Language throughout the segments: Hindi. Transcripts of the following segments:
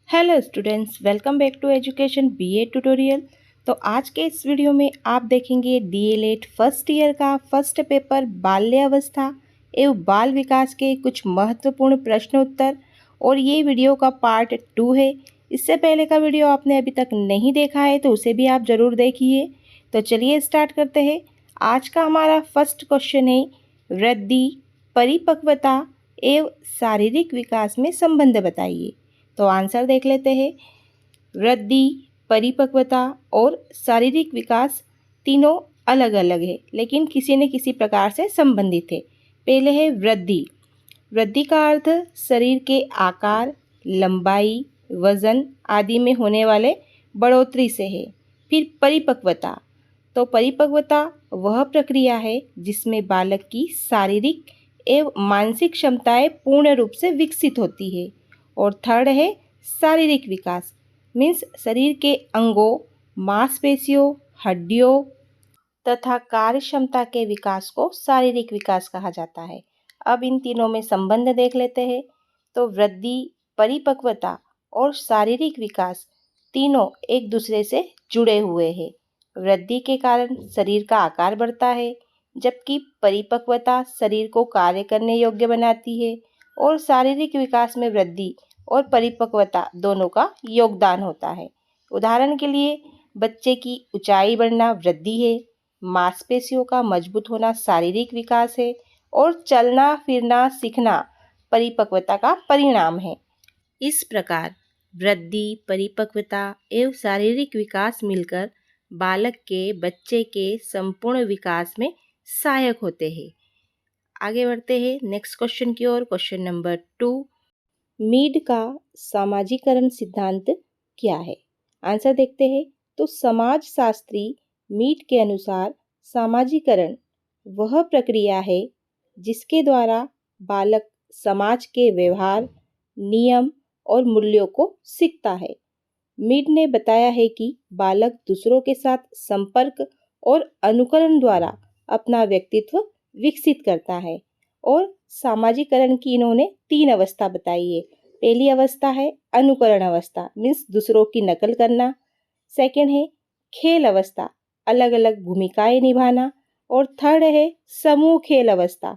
Hello students, welcome back to education BA tutorial. तो आज के इस वीडियो में आप देखेंगे डीएलएड फर्स्ट ईयर का फर्स्ट पेपर बाल्यावस्था एवं बाल विकास के कुछ महत्वपूर्ण प्रश्न उत्तर। और ये वीडियो का पार्ट 2 है। इससे पहले का वीडियो आपने अभी तक नहीं देखा है तो उसे भी आप ज़रूर देखिए। तो चलिए स्टार्ट करते हैं। आज का हमारा फर्स्ट क्वेश्चन है, वृद्धि, परिपक्वता एवं शारीरिक विकास में संबंध बताइए। तो आंसर देख लेते हैं। वृद्धि, परिपक्वता और शारीरिक विकास तीनों अलग अलग है, लेकिन किसी न किसी प्रकार से संबंधित है। पहले है वृद्धि। वृद्धि का अर्थ शरीर के आकार, लंबाई, वजन आदि में होने वाले बढ़ोतरी से है। फिर परिपक्वता। तो परिपक्वता वह प्रक्रिया है जिसमें बालक की शारीरिक एवं मानसिक क्षमताएं पूर्ण रूप से विकसित होती है। और थर्ड है शारीरिक विकास, मीन्स शरीर के अंगों, मांसपेशियों, हड्डियों तथा कार्य क्षमता के विकास को शारीरिक विकास कहा जाता है। अब इन तीनों में संबंध देख लेते हैं। तो वृद्धि, परिपक्वता और शारीरिक विकास तीनों एक दूसरे से जुड़े हुए हैं। वृद्धि के कारण शरीर का आकार बढ़ता है, जबकि परिपक्वता शरीर को कार्य करने योग्य बनाती है। और शारीरिक विकास में वृद्धि और परिपक्वता दोनों का योगदान होता है। उदाहरण के लिए बच्चे की ऊंचाई बढ़ना वृद्धि है, मांसपेशियों का मजबूत होना शारीरिक विकास है और चलना फिरना सीखना परिपक्वता का परिणाम है। इस प्रकार वृद्धि, परिपक्वता एवं शारीरिक विकास मिलकर बालक के, बच्चे के संपूर्ण विकास में सहायक होते हैं। आगे बढ़ते हैं नेक्स्ट क्वेश्चन की ओर। क्वेश्चन नंबर 2, मीड का सामाजिकरण सिद्धांत क्या है? आंसर देखते हैं। तो समाजशास्त्री मीड के अनुसार सामाजिकरण वह प्रक्रिया है जिसके द्वारा बालक समाज के व्यवहार, नियम और मूल्यों को सीखता है। मीड ने बताया है कि बालक दूसरों के साथ संपर्क और अनुकरण द्वारा अपना व्यक्तित्व विकसित करता है। और सामाजिकरण की इन्होंने 3 अवस्था बताई है। पहली अवस्था है अनुकरण अवस्था, मीन्स दूसरों की नकल करना। सेकंड है खेल अवस्था, अलग अलग भूमिकाएं निभाना। और थर्ड है समूह खेल अवस्था,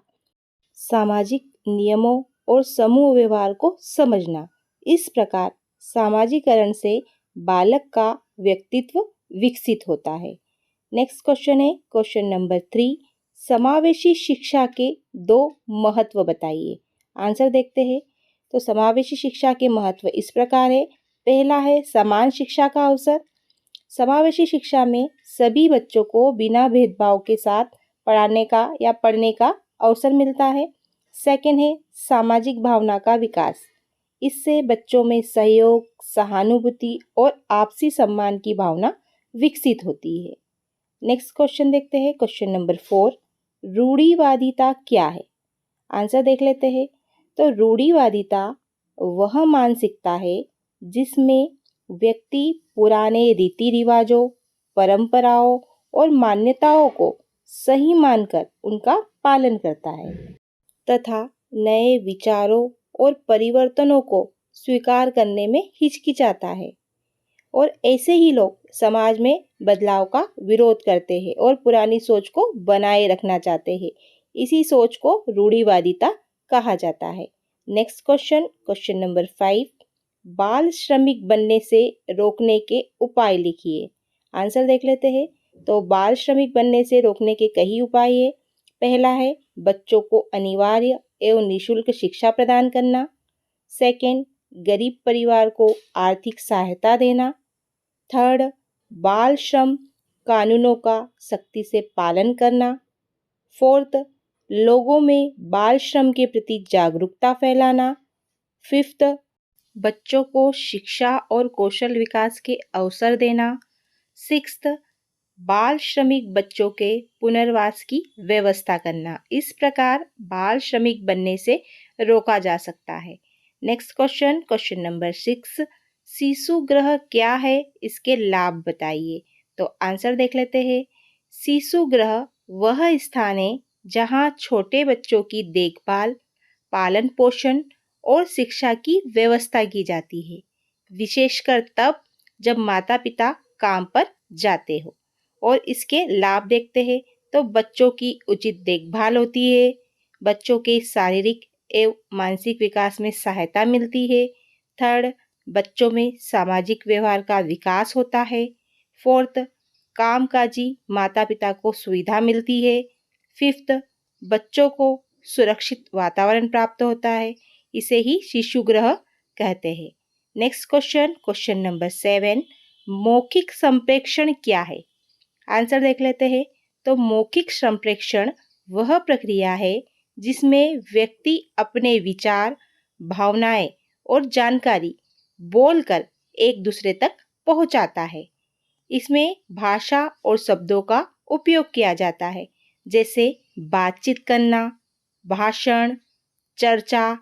सामाजिक नियमों और समूह व्यवहार को समझना। इस प्रकार सामाजिकरण से बालक का व्यक्तित्व विकसित होता है। नेक्स्ट क्वेश्चन है क्वेश्चन नंबर 3, समावेशी शिक्षा के 2 महत्व बताइए। आंसर देखते हैं। तो समावेशी शिक्षा के महत्व इस प्रकार है। पहला है समान शिक्षा का अवसर। समावेशी शिक्षा में सभी बच्चों को बिना भेदभाव के साथ पढ़ाने का या पढ़ने का अवसर मिलता है। सेकंड है सामाजिक भावना का विकास। इससे बच्चों में सहयोग, सहानुभूति और आपसी सम्मान की भावना विकसित होती है। नेक्स्ट क्वेश्चन देखते हैं क्वेश्चन नंबर 4, रूढ़िवादिता क्या है? आंसर देख लेते हैं। तो रूढ़िवादिता वह मानसिकता है जिसमें व्यक्ति पुराने रीति रिवाजों, परंपराओं और मान्यताओं को सही मानकर उनका पालन करता है तथा नए विचारों और परिवर्तनों को स्वीकार करने में हिचकिचाता है। और ऐसे ही लोग समाज में बदलाव का विरोध करते हैं और पुरानी सोच को बनाए रखना चाहते हैं। इसी सोच को रूढ़िवादिता कहा जाता है। नेक्स्ट क्वेश्चन, क्वेश्चन नंबर 5, बाल श्रमिक बनने से रोकने के उपाय लिखिए। आंसर देख लेते हैं। तो बाल श्रमिक बनने से रोकने के कई उपाय है। पहला है बच्चों को अनिवार्य एवं निःशुल्क शिक्षा प्रदान करना। सेकंड, गरीब परिवार को आर्थिक सहायता देना। थर्ड, बाल श्रम कानूनों का सख्ती से पालन करना। फोर्थ, लोगों में बाल श्रम के प्रति जागरूकता फैलाना। फिफ्थ, बच्चों को शिक्षा और कौशल विकास के अवसर देना। सिक्स्थ, बाल श्रमिक बच्चों के पुनर्वास की व्यवस्था करना। इस प्रकार बाल श्रमिक बनने से रोका जा सकता है। नेक्स्ट क्वेश्चन, क्वेश्चन नंबर 6, शिशु गृह क्या है, इसके लाभ बताइए। तो आंसर देख लेते हैं। शिशु गृह वह स्थान है जहां छोटे बच्चों की देखभाल, पालन पोषण और शिक्षा की व्यवस्था की जाती है। विशेषकर तब जब माता पिता काम पर जाते हो। और इसके लाभ देखते हैं तो बच्चों की उचित देखभाल होती है, बच्चों के शारीरिक एवं मानसिक विकास में सहायता मिलती है। थर्ड, बच्चों में सामाजिक व्यवहार का विकास होता है। फोर्थ, कामकाजी माता पिता को सुविधा मिलती है। फिफ्थ, बच्चों को सुरक्षित वातावरण प्राप्त होता है, इसे ही शिशु गृह कहते हैं। नेक्स्ट क्वेश्चन, क्वेश्चन नंबर 7, मौखिक संप्रेषण क्या है? आंसर देख लेते हैं। तो मौखिक संप्रेषण वह प्रक्रिया है जिसमें व्यक्ति अपने विचार, भावनाएं और जानकारी बोलकर एक दूसरे तक पहुंचाता है। इसमें भाषा और शब्दों का उपयोग किया जाता है, जैसे बातचीत करना, भाषण, चर्चा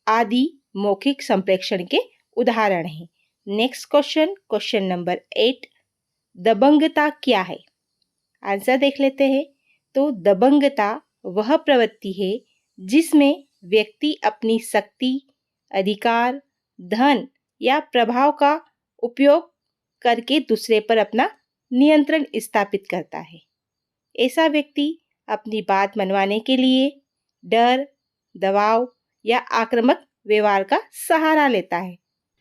आदि मौखिक संप्रेषण के उदाहरण हैं। नेक्स्ट क्वेश्चन, क्वेश्चन नंबर 8, दबंगता क्या है? आंसर देख लेते हैं। तो दबंगता वह प्रवृत्ति है जिसमें व्यक्ति अपनी शक्ति, अधिकार, धन या प्रभाव का उपयोग करके दूसरे पर अपना नियंत्रण स्थापित करता है। ऐसा व्यक्ति अपनी बात मनवाने के लिए डर, दबाव या आक्रामक व्यवहार का सहारा लेता है।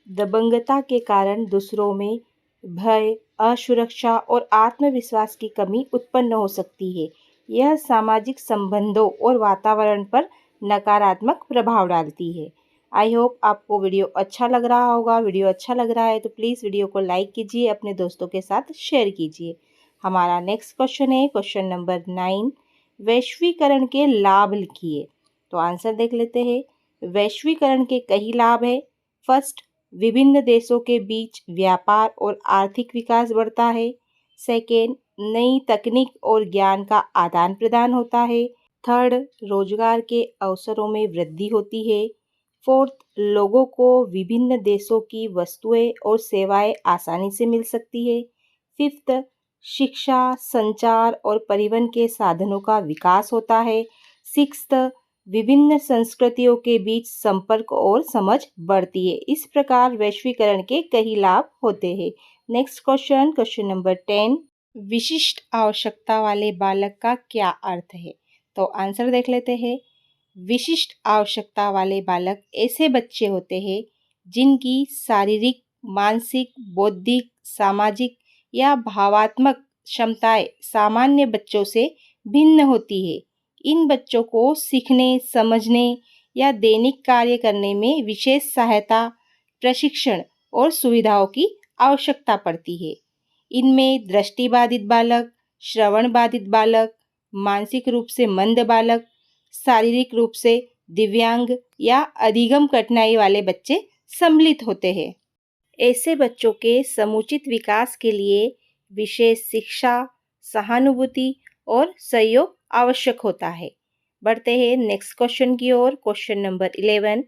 दबंगता के कारण दूसरों में भय, असुरक्षा और आत्मविश्वास की कमी उत्पन्न हो सकती है। यह सामाजिक संबंधों और वातावरण पर नकारात्मक प्रभाव डालती है। आई होप आपको वीडियो अच्छा लग रहा होगा। वीडियो अच्छा लग रहा है तो प्लीज़ वीडियो को लाइक कीजिए, अपने दोस्तों के साथ शेयर कीजिए। हमारा नेक्स्ट क्वेश्चन है क्वेश्चन नंबर 9, वैश्वीकरण के लाभ लिखिए। तो आंसर देख लेते हैं। वैश्वीकरण के कई लाभ है। फर्स्ट, विभिन्न देशों के बीच व्यापार और आर्थिक विकास बढ़ता है। सेकेंड, नई तकनीक और ज्ञान का आदान प्रदान होता है। थर्ड, रोजगार के अवसरों में वृद्धि होती है। फोर्थ, लोगों को विभिन्न देशों की वस्तुएं और सेवाएं आसानी से मिल सकती है। फिफ्थ, शिक्षा, संचार और परिवहन के साधनों का विकास होता है। सिक्स्थ, विभिन्न संस्कृतियों के बीच संपर्क और समझ बढ़ती है। इस प्रकार वैश्वीकरण के कई लाभ होते हैं। नेक्स्ट क्वेश्चन, क्वेश्चन नंबर 10, विशिष्ट आवश्यकता वाले बालक का क्या अर्थ है? तो आंसर देख लेते हैं। विशिष्ट आवश्यकता वाले बालक ऐसे बच्चे होते हैं जिनकी शारीरिक, मानसिक, बौद्धिक, सामाजिक या भावात्मक क्षमताएं सामान्य बच्चों से भिन्न होती है। इन बच्चों को सीखने, समझने या दैनिक कार्य करने में विशेष सहायता, प्रशिक्षण और सुविधाओं की आवश्यकता पड़ती है। इनमें दृष्टिबाधित बालक, श्रवण बाधित बालक, मानसिक रूप से मंद बालक, शारीरिक रूप से दिव्यांग या अधिगम कठिनाई वाले बच्चे सम्मिलित होते हैं। ऐसे बच्चों के समुचित विकास के लिए विशेष शिक्षा, सहानुभूति और सहयोग आवश्यक होता है। बढ़ते हैं नेक्स्ट क्वेश्चन की ओर। क्वेश्चन नंबर 11,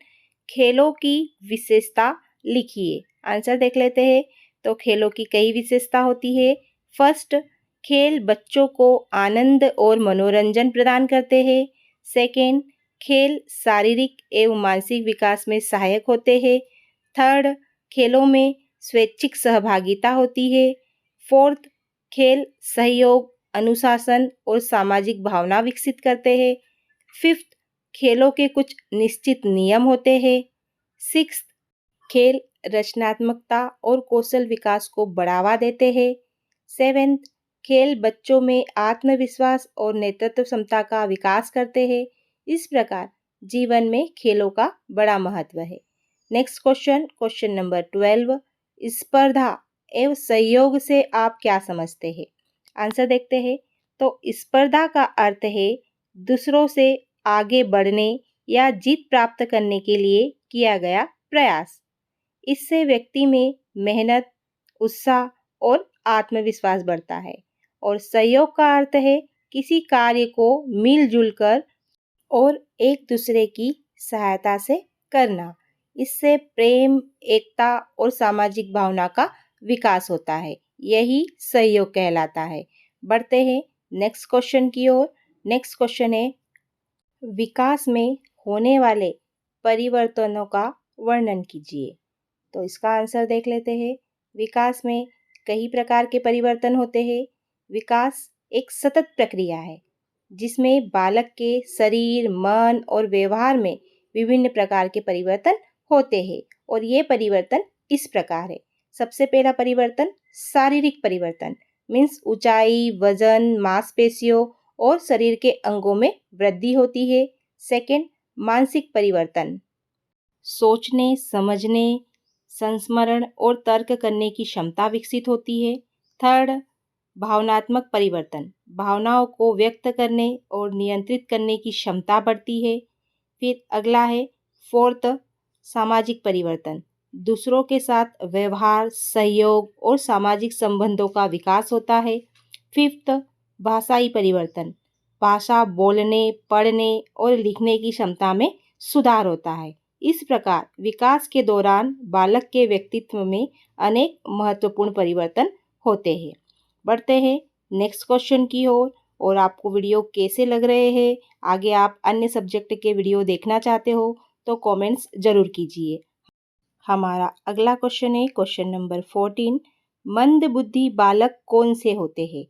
खेलों की विशेषता लिखिए। आंसर देख लेते हैं। तो खेलों की कई विशेषता होती है। फर्स्ट, खेल बच्चों को आनंद और मनोरंजन प्रदान करते हैं। सेकेंड, खेल शारीरिक एवं मानसिक विकास में सहायक होते हैं। थर्ड, खेलों में स्वैच्छिक सहभागिता होती है। फोर्थ, खेल सहयोग, अनुशासन और सामाजिक भावना विकसित करते हैं। फिफ्थ, खेलों के कुछ निश्चित नियम होते हैं। सिक्स्थ, खेल रचनात्मकता और कौशल विकास को बढ़ावा देते हैं। सेवेंथ, खेल बच्चों में आत्मविश्वास और नेतृत्व क्षमता का विकास करते हैं। इस प्रकार जीवन में खेलों का बड़ा महत्व है। नेक्स्ट क्वेश्चन, क्वेश्चन नंबर 12, स्पर्धा एवं सहयोग से आप क्या समझते हैं? आंसर देखते हैं। तो स्पर्धा का अर्थ है दूसरों से आगे बढ़ने या जीत प्राप्त करने के लिए किया गया प्रयास। इससे व्यक्ति में मेहनत, उत्साह और आत्मविश्वास बढ़ता है। और सहयोग का अर्थ है किसी कार्य को मिलजुल कर और एक दूसरे की सहायता से करना। इससे प्रेम, एकता और सामाजिक भावना का विकास होता है। यही सहयोग कहलाता है। बढ़ते हैं नेक्स्ट क्वेश्चन की ओर। नेक्स्ट क्वेश्चन है, विकास में होने वाले परिवर्तनों का वर्णन कीजिए। तो इसका आंसर देख लेते हैं। विकास में कई प्रकार के परिवर्तन होते हैं। विकास एक सतत प्रक्रिया है जिसमें बालक के शरीर, मन और व्यवहार में विभिन्न प्रकार के परिवर्तन होते हैं और ये परिवर्तन इस प्रकार है। सबसे पहला परिवर्तन शारीरिक परिवर्तन मीन्स ऊंचाई, वजन, मांसपेशियों और शरीर के अंगों में वृद्धि होती है। सेकंड, मानसिक परिवर्तन, सोचने, समझने, संस्मरण और तर्क करने की क्षमता विकसित होती है। थर्ड, भावनात्मक परिवर्तन, भावनाओं को व्यक्त करने और नियंत्रित करने की क्षमता बढ़ती है। फिर अगला है फोर्थ, सामाजिक परिवर्तन, दूसरों के साथ व्यवहार, सहयोग और सामाजिक संबंधों का विकास होता है। फिफ्थ, भाषाई परिवर्तन, भाषा बोलने, पढ़ने और लिखने की क्षमता में सुधार होता है। इस प्रकार विकास के दौरान बालक के व्यक्तित्व में अनेक महत्वपूर्ण परिवर्तन होते हैं। बढ़ते हैं नेक्स्ट क्वेश्चन की ओर। और आपको वीडियो कैसे लग रहे हैं, आगे आप अन्य सब्जेक्ट के वीडियो देखना चाहते हो तो कमेंट्स ज़रूर कीजिए। हमारा अगला क्वेश्चन है क्वेश्चन नंबर 14, मंद बुद्धि बालक कौन से होते हैं?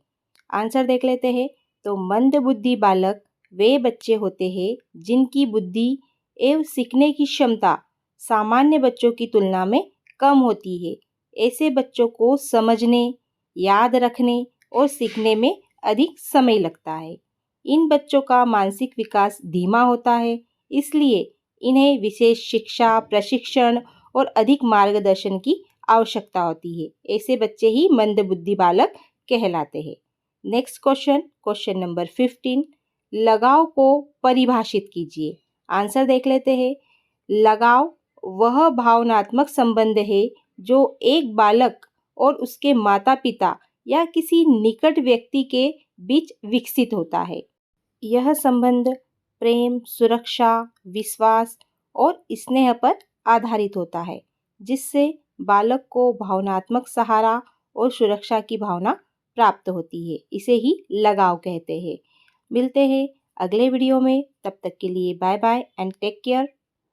आंसर देख लेते हैं। तो मंद बुद्धि बालक वे बच्चे होते हैं जिनकी बुद्धि एवं सीखने की क्षमता सामान्य बच्चों की तुलना में कम होती है। ऐसे बच्चों को समझने, याद रखने और सीखने में अधिक समय लगता है। इन बच्चों का मानसिक विकास धीमा होता है, इसलिए इन्हें विशेष शिक्षा, प्रशिक्षण और अधिक मार्गदर्शन की आवश्यकता होती है। ऐसे बच्चे ही मंद बुद्धि बालक कहलाते हैं। नेक्स्ट क्वेश्चन, क्वेश्चन नंबर 15, लगाव को परिभाषित कीजिए। आंसर देख लेते हैं। लगाव वह भावनात्मक संबंध है जो एक बालक और उसके माता पिता या किसी निकट व्यक्ति के बीच विकसित होता है। यह संबंध प्रेम, सुरक्षा, विश्वास और स्नेह पर आधारित होता है, जिससे बालक को भावनात्मक सहारा और सुरक्षा की भावना प्राप्त होती है। इसे ही लगाव कहते हैं। मिलते हैं अगले वीडियो में, तब तक के लिए bye bye and take care.